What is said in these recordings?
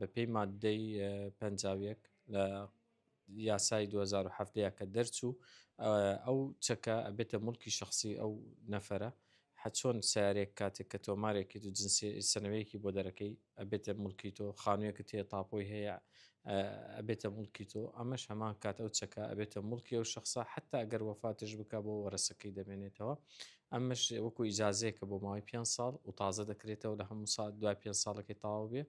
بەپێی مادەی پەنجاویەک لە یاسای 2007 کە دەرچوو ئەو چەکە ئەبێتە مڵکی شخصی ئەو نەفرە چۆن سیارێک کاتێک کە تۆمارێکی و جنسی سنەوەیەکی بۆ دەرەکەی ئەبێتە مڵکی تۆ خانوویەکە تێ تاپۆی هەیە ئەبێتە مڵکی تۆ ئەمەش هەمان کات ئەو چەکە ئەبێتە مڵکی ئەو شخصە حتا ئەگەر وەفاتش بک بۆ وەرەسەکەی دەمێنێتەوە ئەمەش وەکو ئیجازەیەکە بۆ ماوەی 5 ساڵ و تازە دەکرێتەوە لە هەموو سال دوای 5 ساڵەکەی تاوا بێ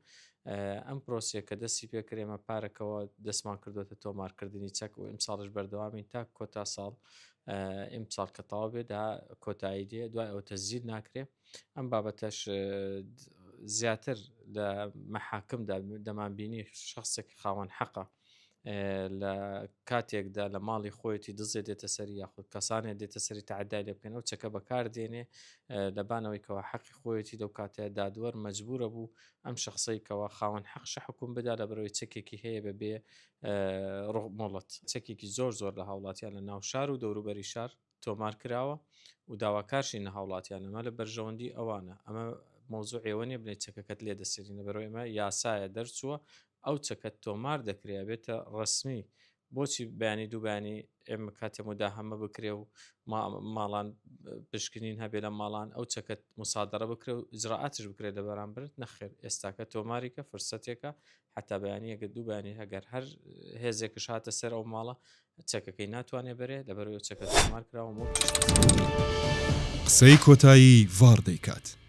ئەم پرۆسیە کە دەستی پێکرێمە پارەکەەوە دەستمان کردوێتە تۆمارکردنی چەک و ئەم ساڵش بەردەوامی تا کۆتا ساڵ ئەم ساڵ کە تاوا بێ دا کۆتایی دێ دوای ئەو تەزییر ناکرێ ئەم بابەتەش زیاتر لە مەحاکمدا دەمانبینی شخصێک خاوەن حەقە لە کاتێکدا لە ماڵی خۆیەتی دزێ دێتە سەری یاخود کەسانێک دێتە سەری تعدای لێ بکەن و چەکە بەکاردێنێ لەبانەوەیکەوە حەقی خۆیەتی دەو کاتەیە دادوەر مەجبورە بوو ئەم شخصیکەوە خاوەن حەقشە حکوم بدا لە بەرەوەی چەکێکی هەیە بەبێ ڕۆمۆڵەت چەکێکی زۆر لە هاوڵاتیان لە ناو شار و دەوروبەری شار تۆمار کراوە و داواکارشی نە هاوڵاتیان ئەمە لە بەرژەوەندی ئەوانە ئەمە مۆزوع ئێوەنێ بنێت چەکەکەت لێ دەسێنە بەرەوەی ئەمە یاسایە دەرچووە ئەو چەکەت تۆمار دەکرێت بێتە ڕسمی بۆچی بەیانی دووبانی ئێمە کاتێ مدا هەمە بکرێ و ماڵان پشکنین هەبێ لە ماڵان ئەو چەکەت مسادرە بکرێ و ئجرعاتش بکرێت لە بەرامبرت نەخێر ئێستاکە تۆماریکە فرسەتێکە حتا بەیانیەکە دووبانی هەگەر هەر هێزێکش هاتە سەر ئەو ماڵە چەکەکەی ناتوانێت بەرێ لەبەرەوە چەکە تۆمار کراوە قسەی کۆتایی ڤار دەیکات.